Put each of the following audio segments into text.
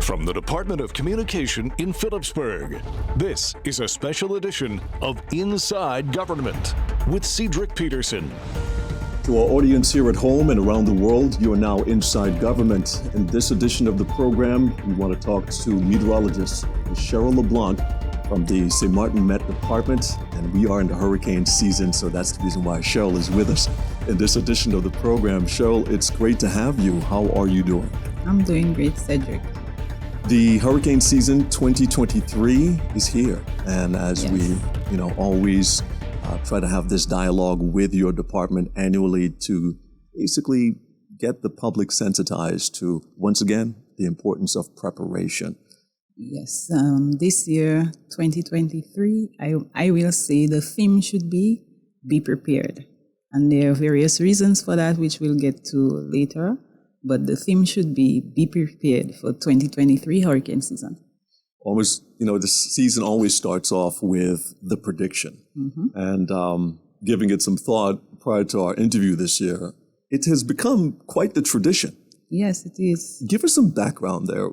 from the Department of Communication in Phillipsburg. This is a special edition of Inside Government with Cedric Peterson. To our audience here at home and around the world, you are now Inside Government. In this edition of the program, we want to talk to meteorologist Sheryl LeBlanc from the St. Maarten Met Department, and we are in the hurricane season, so that's the reason why Sheryl is with us in this edition of the program. Sheryl, it's great to have you. How are you doing? I'm doing great, Cedric. The hurricane season 2023 is here, and as we, always try to have this dialogue with your department annually to basically get the public sensitized to, once again, the importance of preparation. Yes, this year, 2023, I will say the theme should be prepared. And there are various reasons for that, which we'll get to later. But the theme should be prepared for 2023 hurricane season. Always, this season always starts off with the prediction. Mm-hmm. And giving it some thought prior to our interview this year, it has become quite the tradition. Yes, it is. Give us some background there.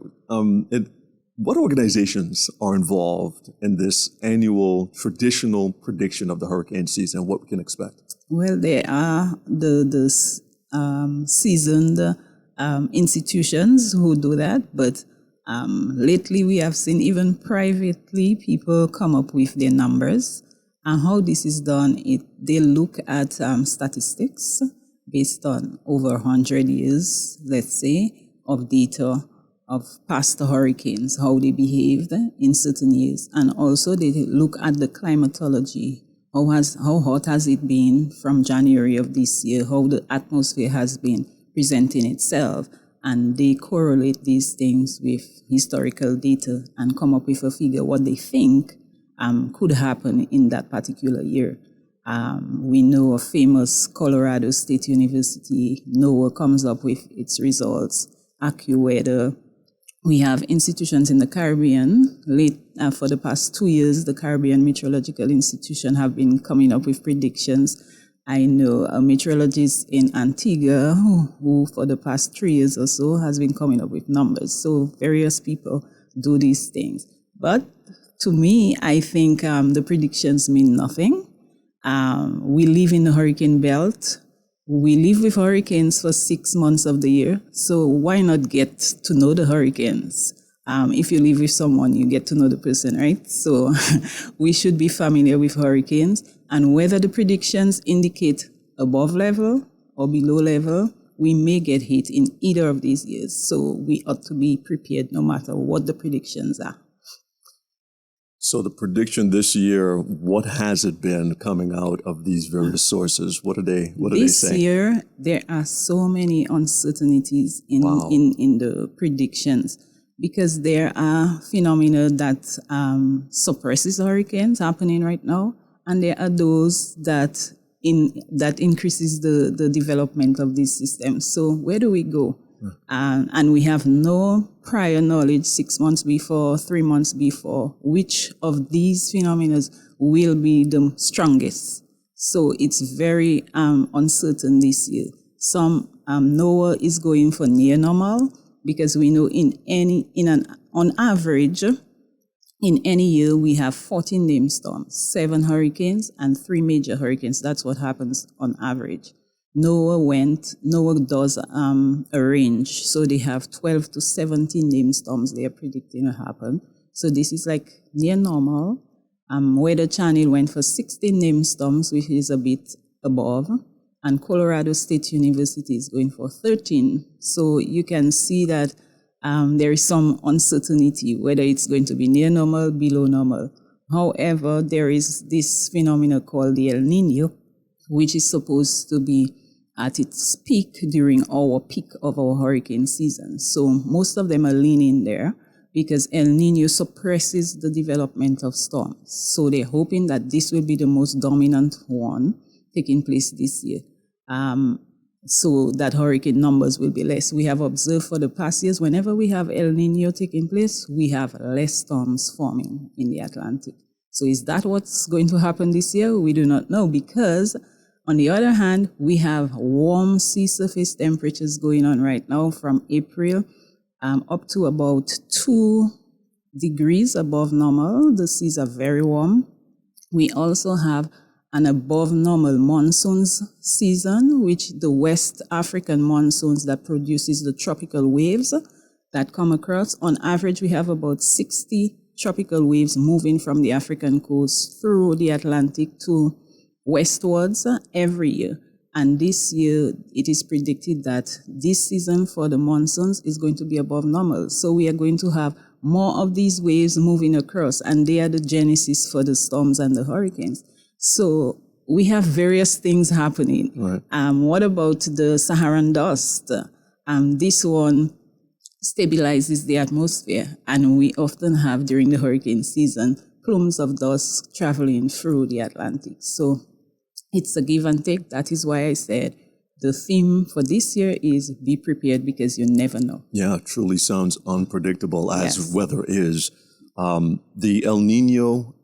What organizations are involved in this annual traditional prediction of the hurricane season and what we can expect? Well, there are the seasoned institutions who do that, but lately we have seen even privately people come up with their numbers. And how this is done, they look at statistics based on over 100 years, let's say, of data of past hurricanes, how they behaved in certain years. And also they look at the climatology. How hot has it been from January of this year, how the atmosphere has been presenting itself, and they correlate these things with historical data and come up with a figure what they think could happen in that particular year. We know a famous Colorado State University, NOAA comes up with its results, AccuWeather. We have institutions in the Caribbean. For the past 2 years, the Caribbean Meteorological Institution have been coming up with predictions. I know a meteorologist in Antigua who for the past 3 years or so has been coming up with numbers. So various people do these things. But to me, I think the predictions mean nothing. We live in the hurricane belt. We live with hurricanes for 6 months of the year. So why not get to know the hurricanes? If you live with someone, you get to know the person, right? So we should be familiar with hurricanes, and whether the predictions indicate above level or below level, we may get hit in either of these years. So we ought to be prepared no matter what the predictions are. So the prediction this year, what has it been coming out of these various sources? What are they saying? This year, there are so many uncertainties in the predictions, because there are phenomena that suppresses hurricanes happening right now, and there are those that increases the development of these systems. So where do we go? And we have no prior knowledge 6 months before, 3 months before, which of these phenomena will be the strongest. So it's very uncertain this year. Some NOAA is going for near normal, because we know on average, in any year, we have 14 named storms, 7 hurricanes, and 3 major hurricanes. That's what happens on average. NOAA does a range, so they have 12 to 17 named storms they are predicting to happen. So this is like near normal. Weather Channel went for 16 named storms, which is a bit above, and Colorado State University is going for 13. So you can see that there is some uncertainty whether it's going to be near normal, below normal. However, there is this phenomenon called the El Nino, which is supposed to be at its peak during our peak of our hurricane season. So most of them are leaning there because El Nino suppresses the development of storms. So they're hoping that this will be the most dominant one taking place this year. So that hurricane numbers will be less. We have observed for the past years, whenever we have El Nino taking place, we have less storms forming in the Atlantic. So is that what's going to happen this year? We do not know, because on the other hand, we have warm sea surface temperatures going on right now from April up to about 2 degrees above normal. The seas are very warm. We also have an above normal monsoons season, which the West African monsoons that produces the tropical waves that come across. On average, we have about 60 tropical waves moving from the African coast through the Atlantic to westwards every year. And this year, it is predicted that this season for the monsoons is going to be above normal. So we are going to have more of these waves moving across, and they are the genesis for the storms and the hurricanes. So we have various things happening. Right. What about the Saharan dust? This one stabilizes the atmosphere, and we often have during the hurricane season plumes of dust traveling through the Atlantic. So it's a give and take. That is why I said the theme for this year is be prepared, because you never know. Yeah, it truly sounds unpredictable as Yes. weather is. The El Nino,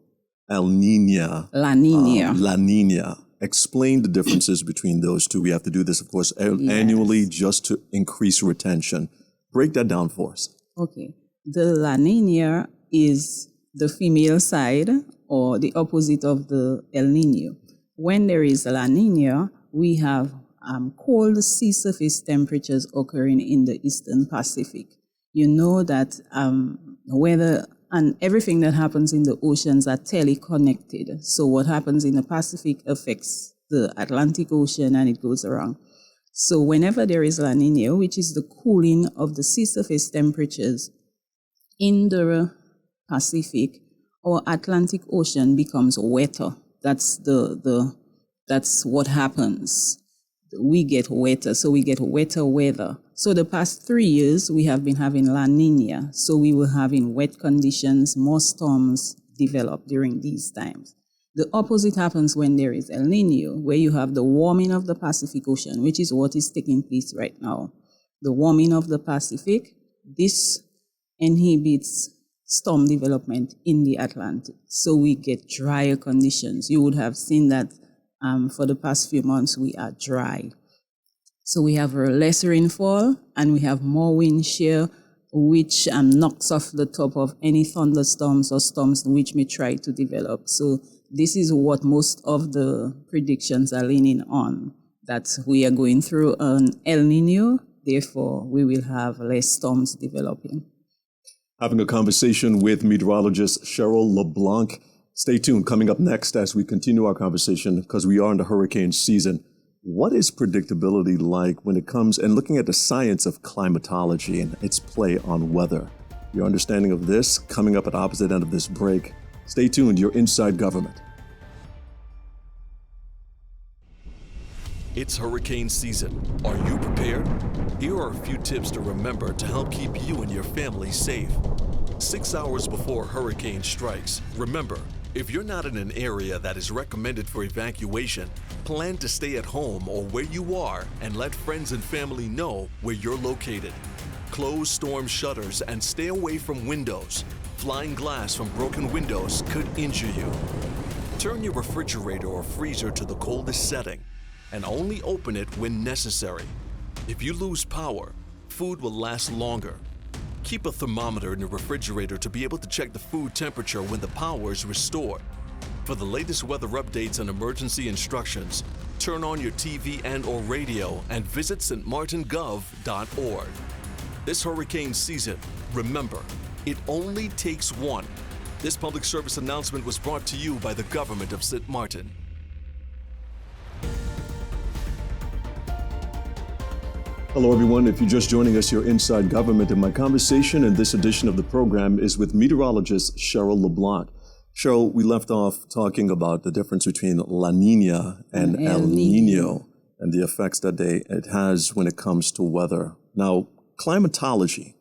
La Nina. La Nina. Explain the differences between those two. We have to do this, of course, annually just to increase retention. Break that down for us. Okay. The La Nina is the female side, or the opposite of the El Nino. When there is a La Nina, we have cold sea surface temperatures occurring in the Eastern Pacific. You know that weather and everything that happens in the oceans are teleconnected. So what happens in the Pacific affects the Atlantic Ocean, and it goes around. So whenever there is La Nina, which is the cooling of the sea surface temperatures in the Pacific, our Atlantic Ocean becomes wetter. That's that's what happens. We get wetter, so we get wetter weather. So the past 3 years, we have been having La Nina. So we were having wet conditions, more storms develop during these times. The opposite happens when there is El Nino, where you have the warming of the Pacific Ocean, which is what is taking place right now. The warming of the Pacific, this inhibits storm development in the Atlantic. So we get drier conditions. You would have seen that for the past few months, we are dry. So we have less rainfall, and we have more wind shear, which knocks off the top of any thunderstorms or storms which may try to develop. So this is what most of the predictions are leaning on, that we are going through an El Nino, therefore we will have less storms developing. Having a conversation with meteorologist Sheryl LeBlanc. Stay tuned. Coming up next as we continue our conversation, because we are in the hurricane season. What is predictability like when it comes and looking at the science of climatology and its play on weather? Your understanding of this coming up at the opposite end of this break. Stay tuned. You're Inside Government. It's hurricane season. Are you prepared? Here are a few tips to remember to help keep you and your family safe. 6 hours before hurricane strikes, remember, if you're not in an area that is recommended for evacuation, plan to stay at home or where you are and let friends and family know where you're located. Close storm shutters and stay away from windows. Flying glass from broken windows could injure you. Turn your refrigerator or freezer to the coldest setting and only open it when necessary. If you lose power, food will last longer. Keep a thermometer in the refrigerator to be able to check the food temperature when the power is restored. For the latest weather updates and emergency instructions, turn on your TV and/or radio and visit stmartingov.org. This hurricane season, remember, it only takes one. This public service announcement was brought to you by the government of St. Maarten. Hello, everyone. If you're just joining us, you're Inside Government, and my conversation in this edition of the program is with meteorologist Sheryl LeBlanc. Sheryl, we left off talking about the difference between La Nina and El Nino and the effects that it has when it comes to weather. Now, climatology,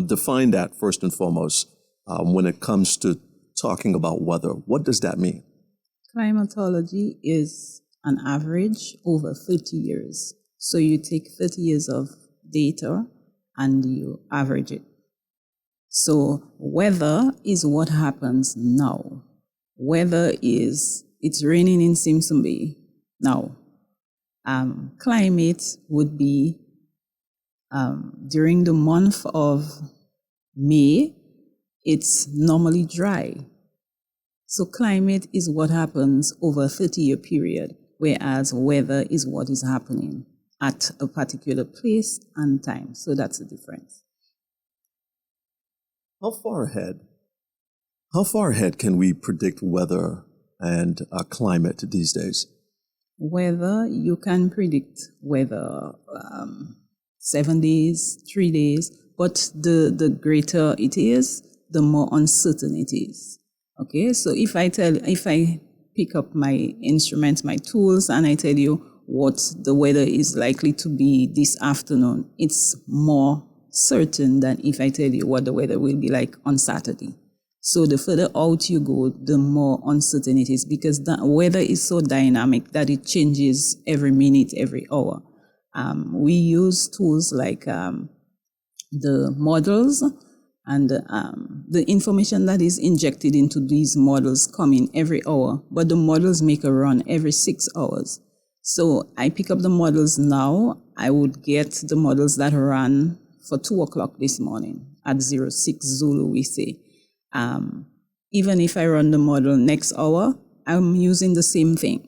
define that first and foremost when it comes to talking about weather. What does that mean? Climatology is an average over 30 years. So you take 30 years of data and you average it. So weather is what happens now. Weather is, it's raining in Simpson Bay now. Climate would be During the month of May, it's normally dry. So climate is what happens over a 30-year period, whereas weather is what is happening at a particular place and time. So that's the difference. How far ahead can we predict weather and climate these days? Weather, you can predict weather 7 days, 3 days, but the greater it is, the more uncertain it is. Okay, so if I pick up my instruments, my tools, and I tell you what the weather is likely to be this afternoon, it's more certain than if I tell you what the weather will be like on Saturday. So the further out you go, the more uncertain it is, because the weather is so dynamic that it changes every minute, every hour. We use tools like the models, and the information that is injected into these models come in every hour, but the models make a run every 6 hours. So I pick up the models now, I would get the models that ran for 2 o'clock this morning at 06 Zulu, we say. Even if I run the model next hour, I'm using the same thing.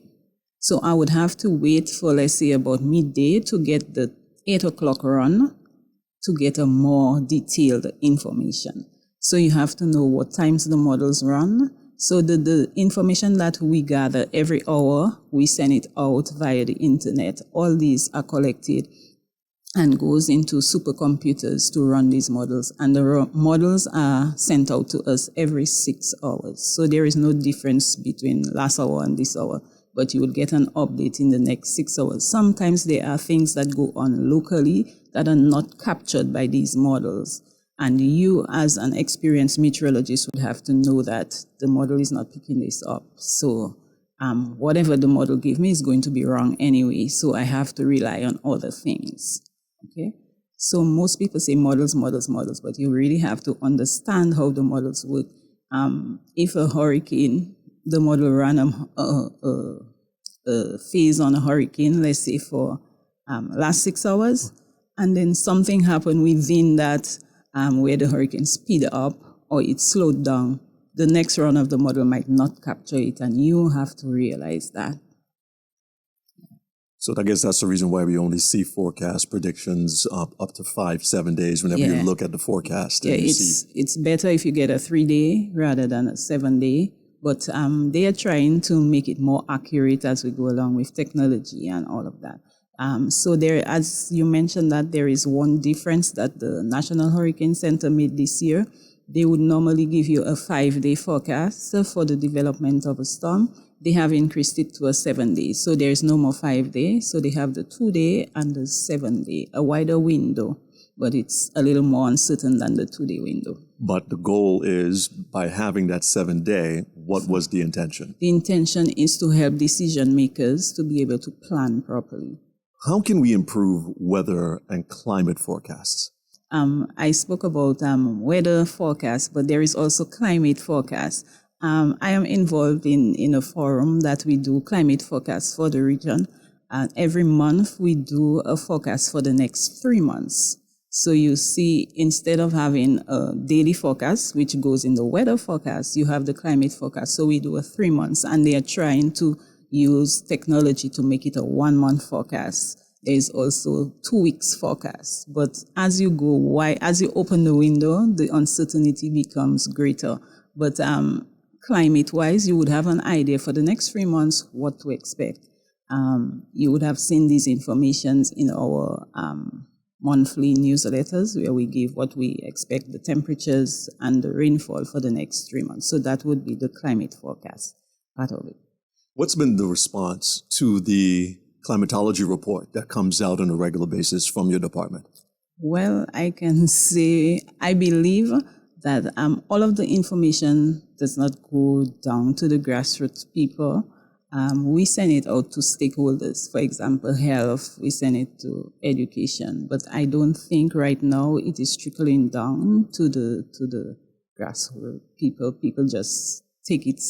So I would have to wait for, let's say, about midday to get the 8 o'clock run to get a more detailed information. So you have to know what times the models run. So the information that we gather every hour, we send it out via the internet. All these are collected and goes into supercomputers to run these models. And the models are sent out to us every 6 hours. So there is no difference between last hour and this hour, but you will get an update in the next 6 hours. Sometimes there are things that go on locally that are not captured by these models. And you, as an experienced meteorologist, would have to know that the model is not picking this up. So whatever the model gives me is going to be wrong anyway. So I have to rely on other things. Okay? So most people say models, models, models, but you really have to understand how the models work. If a hurricane, the model ran a phase on a hurricane, let's say for last 6 hours, and then something happened within that where the hurricane speed up or it slowed down, the next run of the model might not capture it, and you have to realize that. So I guess that's the reason why we only see forecast predictions up to 5-7 days whenever you look at the forecast. Yeah, it's better if you get a 3-day rather than a 7-day. But they are trying to make it more accurate as we go along with technology and all of that. So there, as you mentioned, that there is one difference that the National Hurricane Center made this year. They would normally give you a 5-day forecast for the development of a storm. They have increased it to a 7-day. So there's no more 5-day. So they have the 2-day and the 7-day, a wider window, but it's a little more uncertain than the 2-day window. But the goal is, by having that 7-day, what was the intention? The intention is to help decision makers to be able to plan properly. How can we improve weather and climate forecasts? I spoke about weather forecasts, but there is also climate forecasts. I am involved in a forum that we do climate forecasts for the region. Every month we do a forecast for the next 3 months. So you see, instead of having a daily forecast, which goes in the weather forecast, you have the climate forecast. So we do a 3 months, and they are trying to use technology to make it a 1-month forecast. There is also 2 weeks forecast. But as you go, as you open the window, the uncertainty becomes greater. But climate-wise, you would have an idea for the next 3 months what to expect. You would have seen these informations in our monthly newsletters where we give what we expect, the temperatures and the rainfall for the next 3 months. So that would be the climate forecast part of it. What's been the response to the climatology report that comes out on a regular basis from your department? Well, I can say I believe that all of the information does not go down to the grassroots people. We send it out to stakeholders. For example, health, we send it to education. But I don't think right now it is trickling down to the grassroots people. People just take it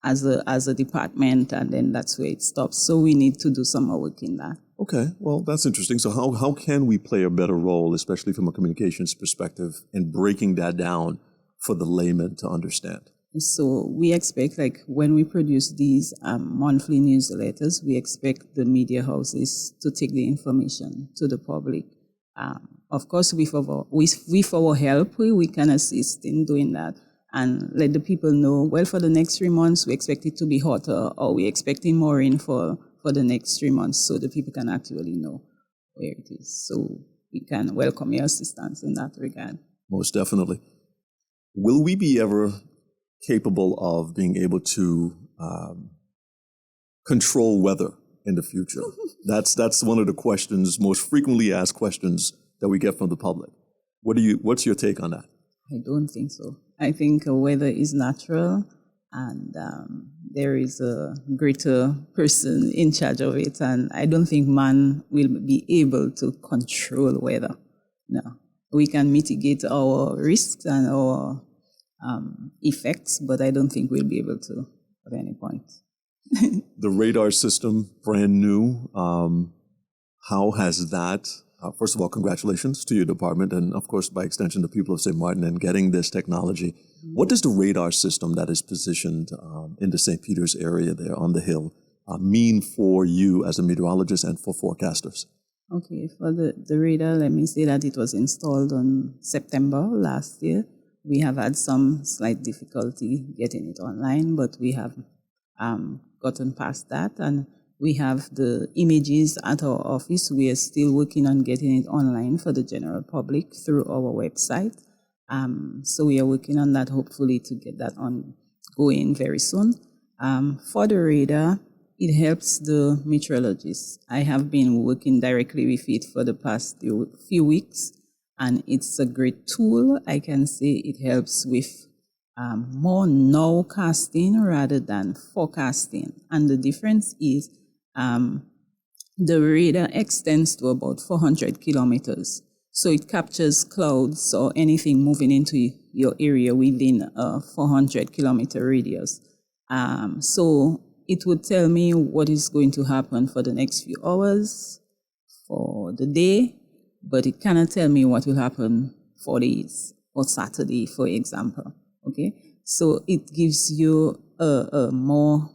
as a department, and then that's where it stops. So we need to do some more work in that. Okay, well, that's interesting. So how can we play a better role, especially from a communications perspective, in breaking that down for the layman to understand? So we expect, like when we produce these monthly newsletters, we expect the media houses to take the information to the public. Of course, with our help, we can assist in doing that and let the people know, well, for the next 3 months, we expect it to be hotter, or we're expecting more rainfall for the next 3 months, so the people can actually know where it is. So we can welcome your assistance in that regard. Most definitely. Will we be ever capable of being able to control weather in the future? That's one of the questions, most frequently asked questions that we get from the public. What's your take on that? I don't think so. I think weather is natural, and there is a greater person in charge of it, and I don't think man will be able to control weather. No. We can mitigate our risks and our effects, but I don't think we'll be able to at any point. The radar system, brand new. How has that, first of all, congratulations to your department and, of course, by extension, the people of St. Maarten in getting this technology. Mm-hmm. What does the radar system that is positioned in the St. Peter's area there on the hill mean for you as a meteorologist and for forecasters? Okay, for the radar, let me say that it was installed on September last year. We have had some slight difficulty getting it online, but we have gotten past that, and we have the images at our office. We are still working on getting it online for the general public through our website. So we are working on that, hopefully to get that going very soon. For the radar, it helps the meteorologists. I have been working directly with it for the past few weeks, and it's a great tool. I can say it helps with more nowcasting rather than forecasting. And the difference is the radar extends to about 400 kilometers. So it captures clouds or anything moving into your area within a 400 kilometer radius. So it would tell me what is going to happen for the next few hours, for the day, but it cannot tell me what will happen 4 days or Saturday, for example. Okay, so it gives you more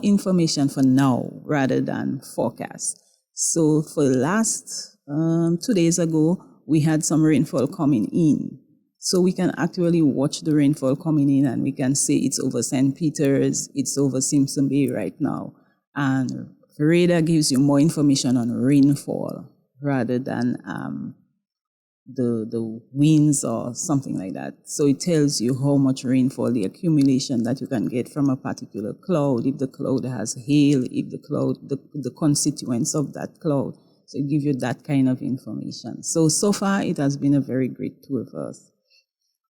information for now rather than forecast. So for the last 2 days ago, we had some rainfall coming in. So we can actually watch the rainfall coming in, and we can say it's over St. Peter's, it's over Simpson Bay right now. And radar gives you more information on rainfall rather than the winds or something like that. So it tells you how much rainfall, the accumulation that you can get from a particular cloud, if the cloud has hail, if the cloud, the constituents of that cloud. So it gives you that kind of information. So far, it has been a very great tool for us.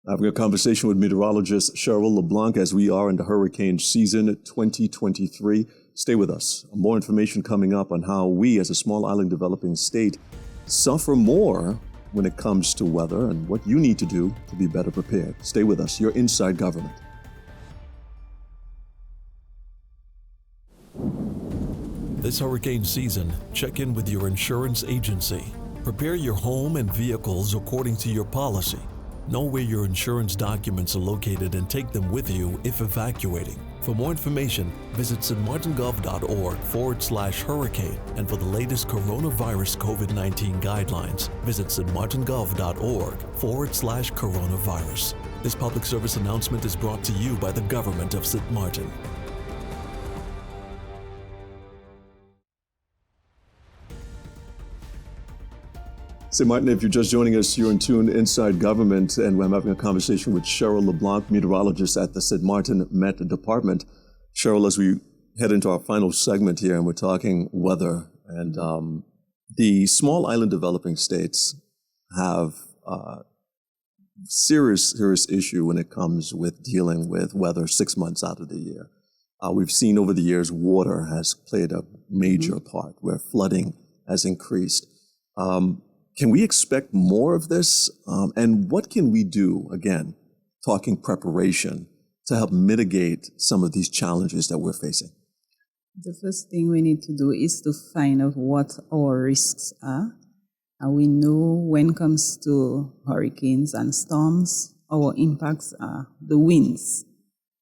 Having a conversation with meteorologist Sheryl LeBlanc as we are in the hurricane season 2023. Stay with us. More information coming up on how we as a small island developing state suffer more when it comes to weather and what you need to do to be better prepared. Stay with us. You're Inside Government. This hurricane season, check in with your insurance agency. Prepare your home and vehicles according to your policy. Know where your insurance documents are located and take them with you if evacuating. For more information, visit stmartengov.org/hurricane. And for the latest coronavirus COVID-19 guidelines, visit stmartengov.org/coronavirus. This public service announcement is brought to you by the government of St. Maarten. St. Maarten, if you're just joining us, you're in tune Inside Government, and I'm having a conversation with Sheryl LeBlanc, meteorologist at the St. Maarten Met Department. Sheryl, as we head into our final segment here, and we're talking weather, and the small island developing states have a serious issue when it comes with dealing with weather 6 months out of the year. We've seen over the years water has played a major part where flooding has increased. Can we expect more of this? And what can we do, again, talking preparation, to help mitigate some of these challenges that we're facing? The first thing we need to do is to find out what our risks are. And we know when it comes to hurricanes and storms, our impacts are the winds.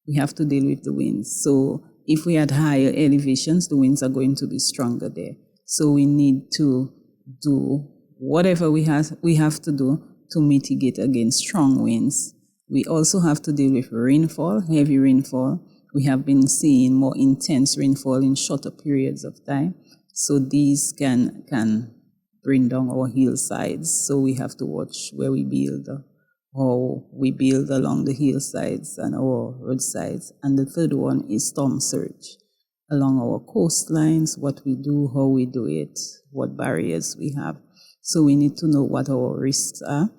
We have to deal with the winds. So if we had higher elevations, the winds are going to be stronger there. So we need to do whatever we have to do to mitigate against strong winds. We also have to deal with rainfall, heavy rainfall. We have been seeing more intense rainfall in shorter periods of time. So these can bring down our hillsides. So we have to watch where we build, how we build along the hillsides and our roadsides. And the third one is storm surge. Along our coastlines, what we do, how we do it, what barriers we have. So we need to know what our risks are.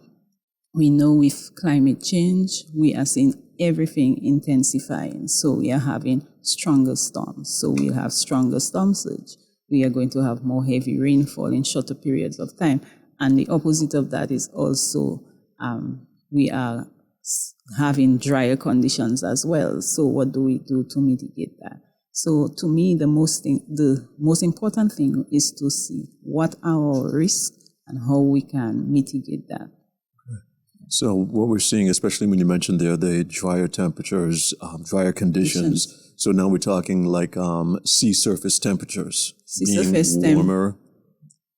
We know with climate change, we are seeing everything intensifying. So we are having stronger storms. So we'll have stronger storm surge. We are going to have more heavy rainfall in shorter periods of time. And the opposite of that is also we are having drier conditions as well. So what do we do to mitigate that? So to me, the most important thing is to see what are our risks and how we can mitigate that. So what we're seeing, especially when you mentioned there, the drier temperatures, drier conditions. So now we're talking like sea surface temperatures being warmer.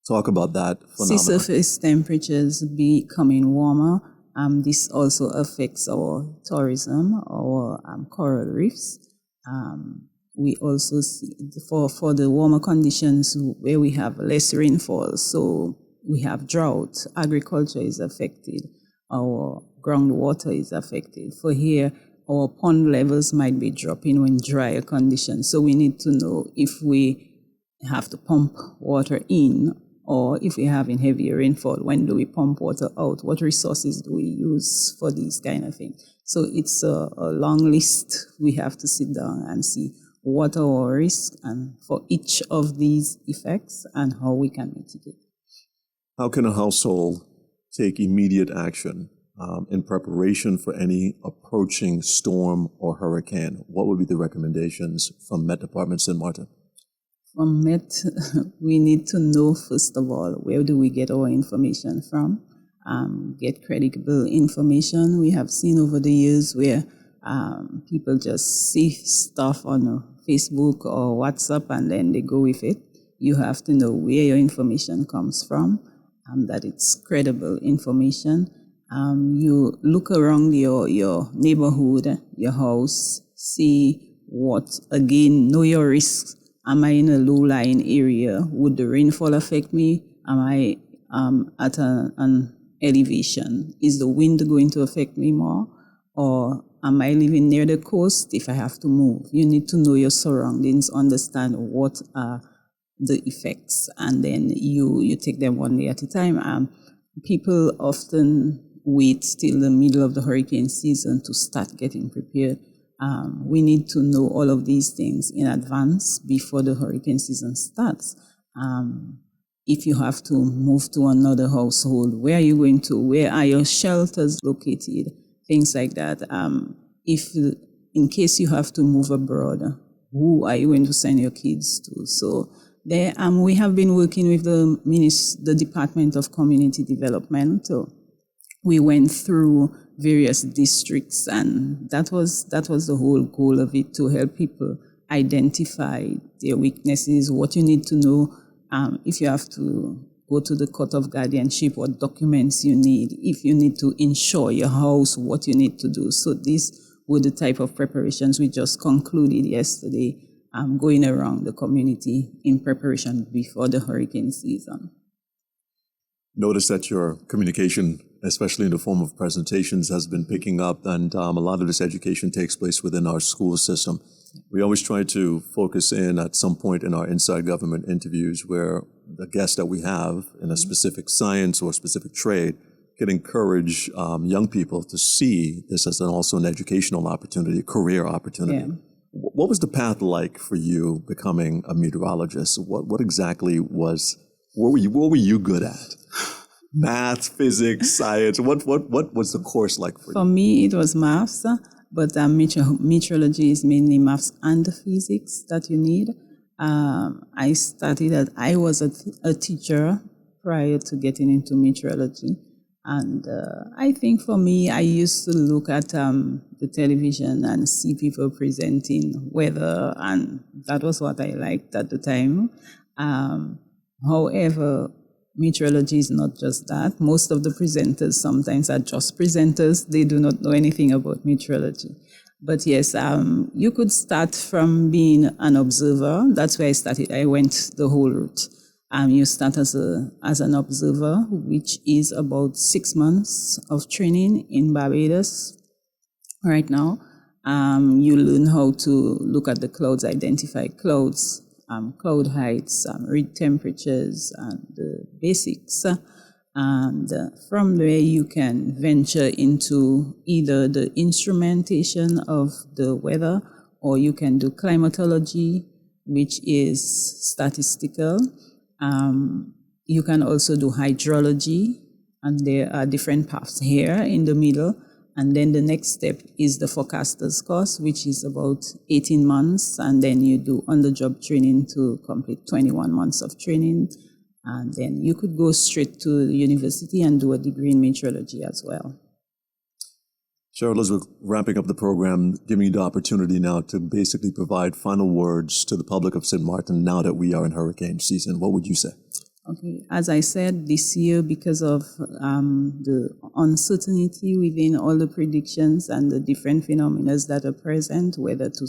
Talk about that phenomenon. Sea surface temperatures becoming warmer. This also affects our tourism, our coral reefs. We also see for the warmer conditions where we have less rainfall, so we have drought, agriculture is affected, our groundwater is affected. For here, our pond levels might be dropping when drier conditions. So we need to know if we have to pump water in or if we're having heavier rainfall, when do we pump water out? What resources do we use for these kind of things? So it's a long list. We have to sit down and see what are our risks and for each of these effects and how we can mitigate. How can a household take immediate action in preparation for any approaching storm or hurricane? What would be the recommendations from Met Department St. Maarten? From Met, we need to know, first of all, where do we get our information from? Get credible information. We have seen over the years where people just see stuff on Facebook or WhatsApp and then they go with it. You have to know where your information comes from, that it's credible information. You look around your neighborhood, your house, see know your risks. Am I in a low-lying area? Would the rainfall affect me? Am I at an elevation? Is the wind going to affect me more? Or am I living near the coast if I have to move? You need to know your surroundings, understand what are the effects, and then you take them one day at a time. People often wait till the middle of the hurricane season to start getting prepared. We need to know all of these things in advance before the hurricane season starts. If you have to move to another household, where are you going to? Where are your shelters located? Things like that. In case you have to move abroad, who are you going to send your kids to? So there, we have been working with the Department of Community Development. So we went through various districts, and that was the whole goal of it, to help people identify their weaknesses, what you need to know. If you have to go to the court of guardianship, what documents you need. If you need to insure your house, what you need to do. So these were the type of preparations we just concluded yesterday, going around the community in preparation before the hurricane season. Notice that your communication, especially in the form of presentations, has been picking up, and a lot of this education takes place within our school system. We always try to focus in at some point in our Inside Government interviews where the guests that we have in a specific science or specific trade can encourage young people to see this as also an educational opportunity, a career opportunity. Yeah. What was the path like for you becoming a meteorologist? What exactly what were you good at? Math, physics, science. What was the course like for you? For me, it was maths, but meteorology is mainly maths and physics that you need. I was a teacher prior to getting into meteorology. And I think for me, I used to look at the television and see people presenting weather, and that was what I liked at the time. However, meteorology is not just that. Most of the presenters sometimes are just presenters. They do not know anything about meteorology. But yes, you could start from being an observer. That's where I started. I went the whole route. You start as an observer, which is about 6 months of training in Barbados right now. You learn how to look at the clouds, identify clouds, cloud heights, read temperatures, and the basics. And from there, you can venture into either the instrumentation of the weather, or you can do climatology, which is statistical. You can also do hydrology, and there are different paths here in the middle. And then the next step is the forecaster's course, which is about 18 months. And then you do on-the-job training to complete 21 months of training. And then you could go straight to the university and do a degree in meteorology as well. Sheryl, as we're wrapping up the program, giving you the opportunity now to basically provide final words to the public of St. Maarten now that we are in hurricane season. What would you say? Okay, as I said, this year, because of the uncertainty within all the predictions and the different phenomena that are present, whether to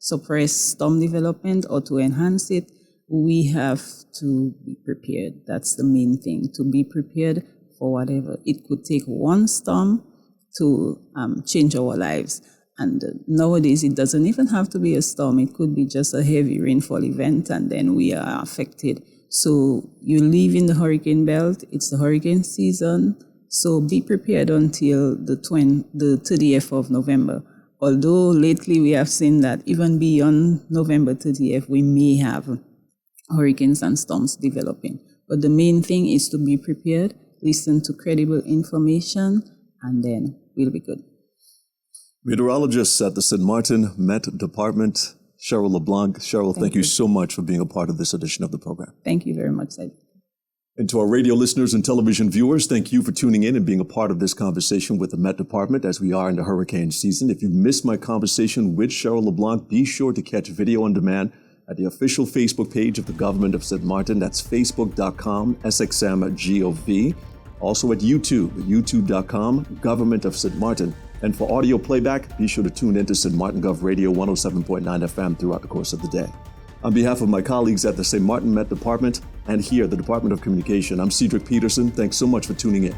suppress storm development or to enhance it, we have to be prepared. That's the main thing, to be prepared for whatever. It could take one storm to change our lives. And nowadays, it doesn't even have to be a storm. It could be just a heavy rainfall event, and then we are affected. So you live in the hurricane belt. It's the hurricane season. So be prepared until the 30th of November. Although lately we have seen that even beyond November 30th, we may have hurricanes and storms developing. But the main thing is to be prepared, listen to credible information, and then we'll be good. Meteorologist at the St. Maarten Met Department, Sheryl LeBlanc. Sheryl, thank you so much for being a part of this edition of the program. Thank you very much, Sid. And to our radio listeners and television viewers, thank you for tuning in and being a part of this conversation with the Met Department as we are in the hurricane season. If you missed my conversation with Sheryl LeBlanc, be sure to catch video on demand at the official Facebook page of the Government of St. Maarten. That's facebook.com/SXMGOV. Also at YouTube, youtube.com, Government of St. Maarten. And for audio playback, be sure to tune into St. Maarten Gov Radio 107.9 FM throughout the course of the day. On behalf of my colleagues at the St. Maarten Met Department and here, the Department of Communication, I'm Cedric Peterson. Thanks so much for tuning in.